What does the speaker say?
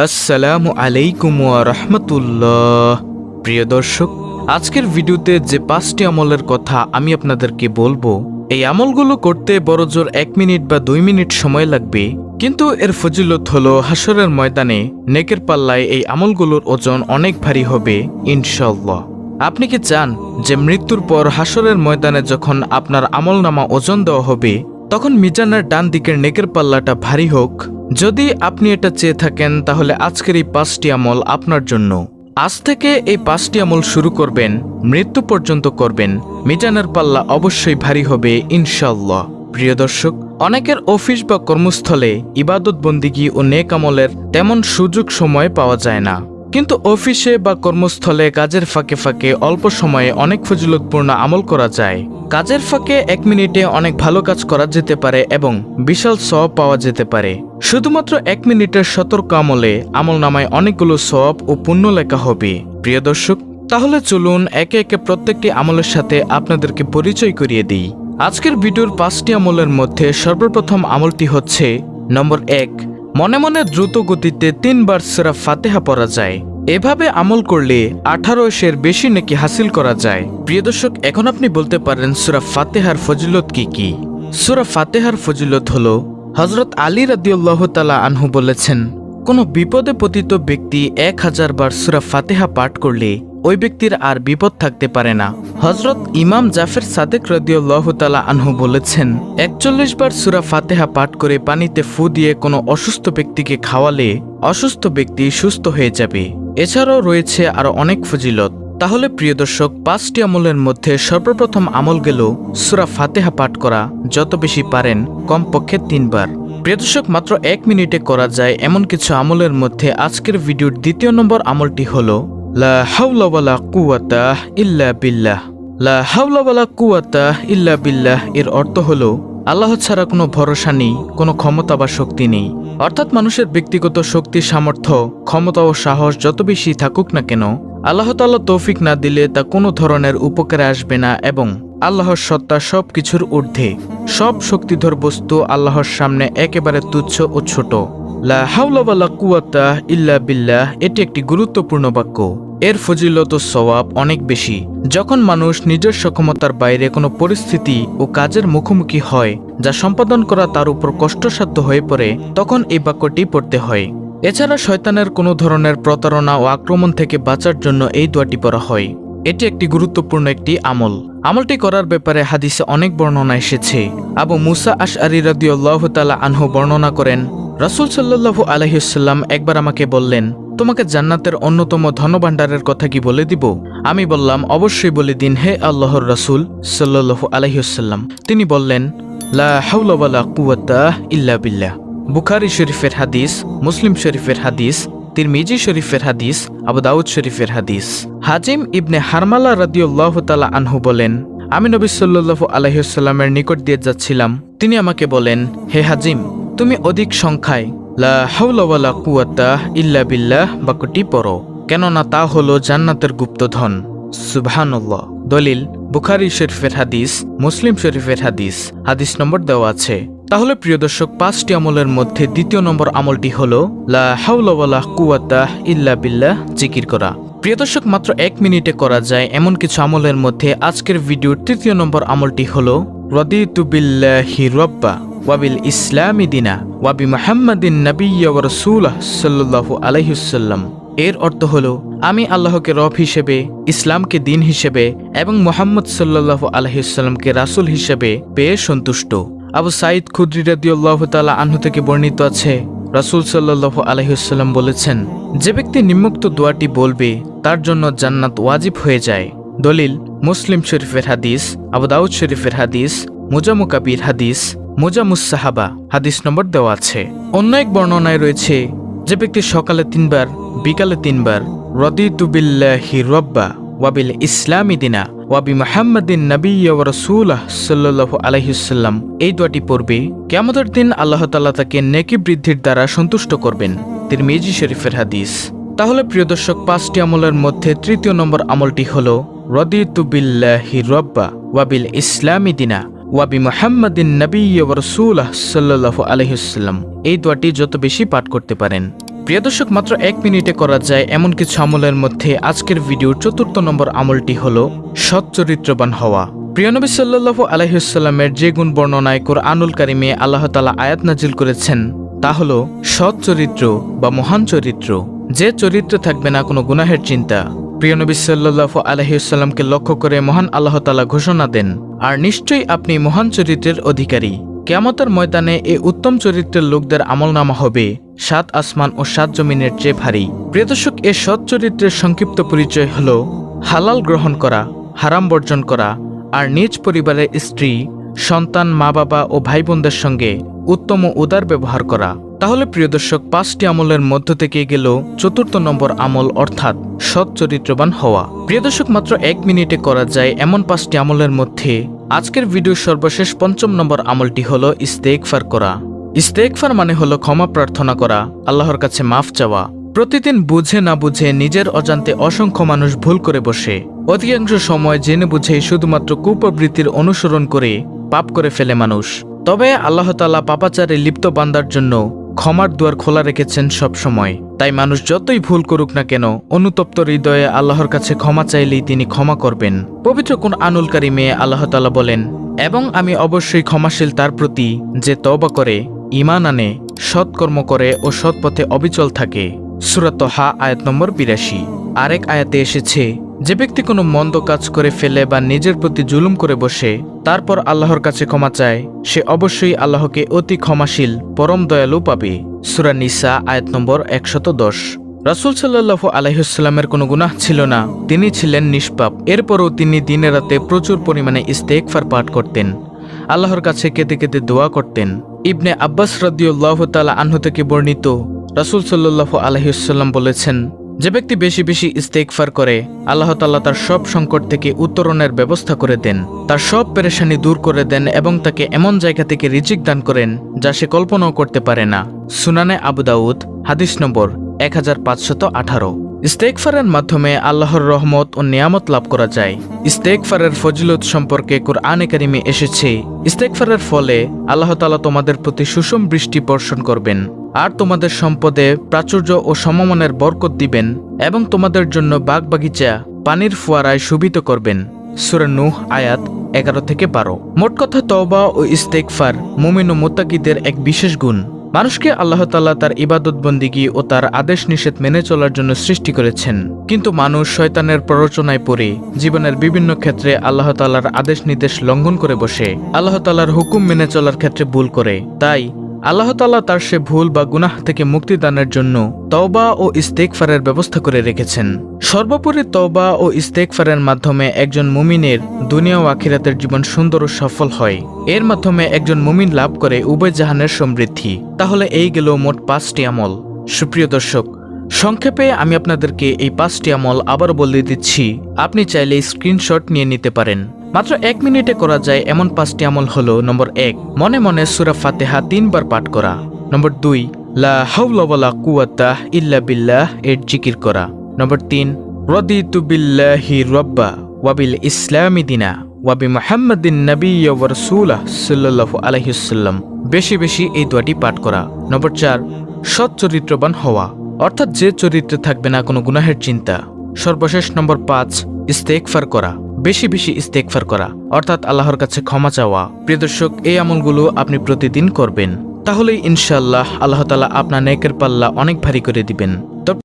আসসালামু আলাইকুম ওয়া রাহমাতুল্লাহ। প্রিয় দর্শক, আজকের ভিডিওতে যে 5টি আমলের কথা আমি আপনাদেরকে বলবো, এই আমলগুলো করতে বড়জোর 1 মিনিট বা 2 মিনিট সময় লাগবে, কিন্তু এর ফজিলত হলো হাসরের ময়দানে নেকের পাল্লায় এই আমলগুলোর ওজন অনেক ভারী হবে ইনশাআল্লাহ। আপনি কি চান যে মৃত্যুর পর হাসরের ময়দানে যখন আপনার আমলনামা ওজন দেওয়া হবে তখন মিজানের ডান দিকের নেকের পাল্লাটা ভারী হোক? যদি আপনি এটা চেয়ে থাকেন তাহলে আজকের এই 5টি আমল আপনার জন্য। আজ থেকে এই 5টি আমল শুরু করবেন, মৃত্যু পর্যন্ত করবেন, মিজানের পাল্লা অবশ্যই ভারী হবে ইনশাআল্লাহ। প্রিয় দর্শক, অনেকের অফিস বা কর্মস্থলে ইবাদত বন্দিগি ও নেক আমলের তেমন সুযোগ সময় পাওয়া যায় না, কিন্তু অফিসে বা কর্মস্থলে কাজের ফাঁকে ফাঁকে অল্প সময়ে অনেক ফজিলতপূর্ণ আমল করা যায়। কাজের ফাঁকে 1 মিনিটে অনেক ভালো কাজ করা যেতে পারে এবং বিশাল সওয়াব পাওয়া যেতে পারে। শুধুমাত্র 1 মিনিটের সতর্ক আমলে আমলনামায় অনেকগুলো সওয়াব ও পুণ্য লেখা হবে। প্রিয় দর্শক, তাহলে চলুন একে একে প্রত্যেকটি আমলের সাথে আপনাদেরকে পরিচয় করিয়ে দিই। আজকের ভিডিওর 5টি আমলের মধ্যে সর্বপ্রথম আমলটি হচ্ছে নম্বর 1, মনে মনে দ্রুত গতিতে 3 বার সূরা ফাতিহা পড়া যায়। এভাবে আমল করলে 18 বেশি নেকি হাসিল করা যায়। প্রিয় দর্শক, এখন আপনি বলতে পারেন সূরা ফাতিহার ফজিলত কি কি? সূরা ফাতিহার ফজিলত হলো, হযরত আলী রাদিয়াল্লাহু তাআলা আনহু বলেছেন, কোনো বিপদে পতিত ব্যক্তি 1000 বার সূরা ফাতিহা পাঠ করলে ওই ব্যক্তির আর বিপদ থাকতে পারে না। হযরত ইমাম জাফর সাদেক রাদিয়াল্লাহু তাআলা আনহু বলেছেন, 41 বার সূরা ফাতিহা পাঠ করে পানিতে ফু দিয়ে কোনো অসুস্থ ব্যক্তিকে খাওয়ালে অসুস্থ ব্যক্তি সুস্থ হয়ে যাবে। এছাড়াও রয়েছে আরো অনেক ফজিলত। তাহলে প্রিয় দর্শক, 5টি আমলের মধ্যে সর্বপ্রথম আমল গেল সূরা ফাতিহা পাঠ করা, যত বেশি পারেন কমপক্ষে 3 বার। প্রিয় দর্শক, মাত্র 1 মিনিটে করা যায় এমন কিছু আমলের মধ্যে আজকের ভিডিওর 2য় নম্বর আমলটি হলো লা হাওলা ওয়ালা কুওয়াতা ইল্লা বিল্লাহ। লা হাওলা ওয়ালা কুওয়াতা ইল্লা বিল্লাহ এর অর্থ হলো, আল্লাহ ছাড়া কোনো ভরসা নেই, কোনো ক্ষমতা বা শক্তি নেই। অর্থাৎ মানুষের ব্যক্তিগত শক্তি, সামর্থ্য, ক্ষমতা ও সাহস যত বেশি থাকুক না কেন, আল্লাহ তাআলা তৌফিক না দিলে তা কোনো ধরনের উপকারে আসবে না এবং আল্লাহর সত্তা সব কিছুর ঊর্ধ্বে। সব শক্তিধর বস্তু আল্লাহর সামনে একেবারে তুচ্ছ ও ছোট। লা হাওলা ওয়ালা কুওয়াতা ইল্লা বিল্লাহ এটি একটি গুরুত্বপূর্ণ বাক্য। এর ফজিলত ও সওয়াব অনেক বেশি। যখন মানুষ নিজের সক্ষমতার বাইরে কোনো পরিস্থিতি ও কাজের মুখোমুখি হয় যা সম্পাদন করা তার উপর কষ্টসাধ্য হয়ে পড়ে, তখন এই বাক্যটি পড়তে হয়। এছাড়া শয়তানের কোনো ধরনের প্রতারণা ও আক্রমণ থেকে বাঁচার জন্য এই দোয়াটি পড়া হয়। এটি একটি গুরুত্বপূর্ণ একটি আমল। আমলটি করার ব্যাপারে হাদিসে অনেক বর্ণনা এসেছে। আবু মুসা আশআরী রাদিয়াল্লাহু তাআলা আনহু বর্ণনা করেন, রাসূল সাল্লাল্লাহু আলাইহি ওয়াসাল্লাম একবার আমাকে বললেন, তোমাকে জান্নাতের অন্যতম ধনভাণ্ডারের কথা কি বলে দিব? আমি বললাম, অবশ্যই বলে দিন হে আল্লাহর রাসূল সাল্লাল্লাহু আলাইহি ওয়াসাল্লাম। তিনি বললেন, লা হাওলা ওয়ালা কুওয়াতা ইল্লা বিল্লাহ। বুখারী শরীফের হাদিস, মুসলিম শরীফের হাদিস, তিরমিজি শরীফের হাদিস, আবু দাউদ শরীফের হাদিস। হাজিম ইবনে হারমালা রাদিয়াল্লাহু তাআলা আনহু বলেন, আমি নবী সাল্লাল্লাহু আলাইহি ওয়াসাল্লামের নিকট দিয়ে যাচ্ছিলাম। তিনি আমাকে বলেন, হে হাজিম, তুমি অধিক সংখ্যায় লা হাওলা ওয়ালা কুওয়াতা ইল্লা বিল্লাহ বাক্যটি পড়ো, কেননা তা হলো জান্নাতের গুপ্তধন। সুবহানাল্লাহ। দলিল, বুখারী শরীফের হাদিস, মুসলিম শরীফের হাদিস। হাদিস নম্বর দেওয়া আছে। তাহলে প্রিয় দর্শক, 5টি আমলের মধ্যে 2য় নম্বর আমলটি হলো লা হাওলা ওয়ালা কুওয়াতা ইল্লা বিল্লাহ জিকির করা। প্রিয় দর্শক, মাত্র 1 মিনিটে করা যায় এমন কিছু আমলের মধ্যে আজকের ভিডিওর 3য় নম্বর আমলটি হলো রাদিতু বিল্লাহি রাব্বা ওয়া বিল ইসলামি দিনা ওয়া বি মুহাম্মাদিন নাবিয়্যা ওয়া রাসূলাহ সাল্লাল্লাহু আলাইহি ওয়াসাল্লাম। এর অর্থ হলো, আমি আল্লাহকে রব হিসেবে, ইসলামকে দিন হিসেবে এবং মুহাম্মদ সাল্লাল্লাহু আলাইহি ওয়াসাল্লামকে রাসূল হিসেবে পেয়ে সন্তুষ্ট। আবু সাঈদ খুদরি রাদিয়াল্লাহু তাআলা আনহু থেকে বর্ণিত আছে, রাসূল সাল্লাল্লাহু আলাইহি ওয়াসাল্লাম বলেছেন, যে ব্যক্তি নিম্নোক্ত দোয়াটি বলবে তার জন্য জান্নাত ওয়াজিব হয়ে যায়। দলিল, মুসলিম শরীফের হাদিস, আবু দাউদ শরীফের হাদিস, মুজামু কাবির হাদিস, মুজামুস সাহাবা। হাদিস নম্বর দেওয়া আছে। অন্য এক বর্ণনায় রয়েছে, যে ব্যক্তি সকালে 3 বার, বিকালে 3 বার রাদিতু বিল্লাহি রাব্বা ওয়া বিল ইসলামি দিনা ওয়া বি মুহাম্মাদিন নাবিয়্যা ওয়া রাসূলাহ সাল্লাল্লাহু আলাইহি ওয়াসাল্লাম এই দোয়াটি পড়বে, কিয়ামতের দিন আল্লাহ তাআলা তাকে নেকি বৃদ্ধির দ্বারা সন্তুষ্ট করবেন। তিরমিজি শরীফের হাদিস। তাহলে প্রিয় দর্শক, 5টি আমলের মধ্যে 3য় নম্বর আমলটি হলো রাদিতু বিল্লাহি রাব্বা ওয়া বিল ইসলামি দিনা ওয়া বি মুহাম্মাদিন নাবিয়্যা ওয়া রাসূলাহ সাল্লাল্লাহু আলাইহি ওয়াসাল্লাম। এই দোয়াটি যত বেশি পাঠ করতে পারেন প্রিয় দর্শক, মাত্র 1 মিনিটে করা যায় এমন কিছু আমলের মধ্যে আজকের ভিডিওর 4র্থ নম্বর আমলটি হলো সৎ চরিত্রবান হওয়া। প্রিয় নবী সাল্লাল্লাহু আলাইহি ওয়াসাল্লামের যে গুণ বর্ণনায় কুরআনুল কারিমে আল্লাহ তাআলা আয়াত নাজিল করেছেন তা হলো সৎ চরিত্র বা মহান চরিত্র। যে চরিত্রে থাকবে না কোনো গুনাহের চিন্তা। প্রিয় নবী সাল্লাল্লাহু আলাইহি ওয়াসাল্লামকে লক্ষ্য করে মহান আল্লাহ তাআলা ঘোষণা দেন, আর নিশ্চয়ই আপনি মহান চরিত্রের অধিকারী। কিয়ামতের ময়দানে এই উত্তম চরিত্রের লোকদের আমলনামা হবে 7 আসমান ও 7 জমিনের চেয়ে ভারী। প্রিয় দর্শক, এ সৎ চরিত্রের সংক্ষিপ্ত পরিচয় হলো হালাল গ্রহণ করা, হারাম বর্জন করা, আর নিজ পরিবারের স্ত্রী, সন্তান, মা বাবা ও ভাই বোনদের সঙ্গে উত্তম ও উদার ব্যবহার করা। তাহলে প্রিয় দর্শক, 5টি আমলের মধ্য থেকে গেল 4র্থ নম্বর আমল, অর্থাৎ সৎ চরিত্রবান হওয়া। প্রিয় দর্শক, মাত্র 1 মিনিটে করা যায় এমন 5টি আমলের মধ্যে আজকের ভিডিওর সর্বশেষ 5ম নম্বর আমলটি হলো ইস্তেগফার করা। ইস্তেগফার মানে হলো ক্ষমা প্রার্থনা করা, আল্লাহর কাছে মাফ চাওয়া। প্রতিদিন বুঝে না বুঝে নিজের অজান্তে অসংখ্য মানুষ ভুল করে বসে। অধিকাংশ সময় জেনে বুঝে শুধুমাত্র কুপ্রবৃত্তির অনুসরণ করে পাপ করে ফেলে মানুষ। তবে আল্লাহ তাআলা পাপাচারে লিপ্ত বান্দার জন্য ক্ষমার দুয়ার খোলা রেখেছেন সব সময়। তাই মানুষ যতই ভুল করুক না কেন, অনুতপ্ত হৃদয়ে আল্লাহর কাছে ক্ষমা চাইলেই তিনি ক্ষমা করবেন। পবিত্র কুরআনুল কারিমে আল্লাহ তাআলা বলেন, এবং আমি অবশ্যই ক্ষমাশীল তার প্রতি যে তওবা করে, ঈমান আনে, সৎকর্ম করে ও সৎ পথে অবিচল থাকে। সূরা তাহা আয়াত নম্বর 82। আরেক আয়াতে এসেছে, যে ব্যক্তি কোনো মন্দ কাজ করে ফেলে বা নিজের প্রতি জুলুম করে বসে তারপর আল্লাহর কাছে ক্ষমা চায়, সে অবশ্যই আল্লাহকে অতি ক্ষমাশীল পরম দয়ালু পাবে। সূরা নিসা আয়াত নম্বর 110। রাসূল সাল্লাল্লাহু আলাইহি ওয়াসাল্লামের কোনো গুনাহ ছিল না, তিনি ছিলেন নিষ্পাপ। এরপরও তিনি দিনে রাতে প্রচুর পরিমাণে ইস্তেগফার পাঠ করতেন, আল্লাহর কাছে কেঁদে কেঁদে দোয়া করতেন। ইবনে আব্বাস রাদিয়াল্লাহু তাআলা আনহু থেকে বর্ণিত, রাসূল সাল্লাল্লাহু আলাইহি ওয়াসাল্লাম বলেছেন, যে ব্যক্তি বেশি বেশি ইস্তেগফার করে আল্লাহ তাআলা তার সব সংকট থেকে উত্তরণের ব্যবস্থা করে দেন, তার সব পেরেশানি দূর করে দেন এবং তাকে এমন জায়গা থেকে রিজিক দান করেন যা সে কল্পনাও করতে পারে না। সুনানে আবু দাউদ হাদিস নম্বর 1518। ইস্তেগফারের মাধ্যমে আল্লাহর রহমত ও নিয়ামত লাভ করা যায়। ইস্তেগফারের ফজিলত সম্পর্কে কুরআনে কারিমে এসেছে, ইস্তেগফারের ফলে আল্লাহ তাআলা তোমাদের প্রতি সুষম বৃষ্টি বর্ষণ করবেন, আর তোমাদের সম্পদে প্রাচুর্য ও সমমানের বরকত দিবেন এবং তোমাদের জন্য বাগবাগিচা পানির ফোয়ারায় শোভিত করবেন। সূরা নূহ আয়াত 11 থেকে 12। মোট কথা, তওবা ও ইস্তেগফার মুমিন ও মুত্তাকিদের এক বিশেষ গুণ। মানুষকে আল্লাহ তাআলা তার ইবাদত বন্দিগি ও তার আদেশ নিষেধ মেনে চলার জন্য সৃষ্টি করেছেন, কিন্তু মানুষ শয়তানের প্ররোচনায় পড়ে জীবনের বিভিন্ন ক্ষেত্রে আল্লাহ তাআলার আদেশ নির্দেশ লঙ্ঘন করে বসে আল্লাহ তাআলার হুকুম মেনে চলার ক্ষেত্রে ভুল করে। তাই আল্লাহ তাআলা তার সে ভুল বা গুনাহ থেকে মুক্তিদানের জন্য তওবা ও ইস্তেগফারের ব্যবস্থা করে রেখেছেন। সর্বোপরি তওবা ও ইস্তেগফারের মাধ্যমে একজন মুমিনের দুনিয়া ও আখিরাতের জীবন সুন্দর ও সফল হয়। এর মাধ্যমে একজন মুমিন লাভ করে উভয় জাহানের সমৃদ্ধি। তাহলে এই গেল মোট 5টি আমল। সুপ্রিয় দর্শক, সংক্ষেপে আমি আপনাদেরকে এই 5টি আমল আবার বলে দিচ্ছি, আপনি চাইলে স্ক্রিনশট নিয়ে নিতে পারেন। মাত্র 1 মিনিটে করা যায় এমন 5টি আমল হলো, নম্বর 1, মনে মনে সূরা ফাতিহা 3 বার পাঠ করা। নম্বর 2, লা হাওলা ওয়ালা কুওয়াতা ইল্লা বিল্লাহ এর জিকির করা। নম্বর 3, রাদিতু বিল্লাহি রাব্বা ওয়া বিল ইসলামি দিনা ওয়া বি মুহাম্মাদিন নাবিয়্যা ওয়া রাসূলা সাল্লাল্লাহু আলাইহি ওয়াসাল্লাম, বেশি বেশি এই দোয়াটি পাঠ করা। নম্বর 4, সৎ চরিত্রবান হওয়া, অর্থাৎ যে চরিত্রে থাকবে না কোনো গুনাহের চিন্তা। সর্বশেষ নম্বর 5, ইস্তেগফার করা, বেশি বেশি ইস্তেগফার করা, অর্থাৎ আল্লাহর কাছে ক্ষমা চাওয়া। প্রিয় দর্শক, এই আমলগুলো আপনি প্রতিদিন করবেন, তাহলেই ইনশাআল্লাহ আল্লাহ তাআলা আপনার নেকের পাল্লা অনেক ভারী করে দিবেন।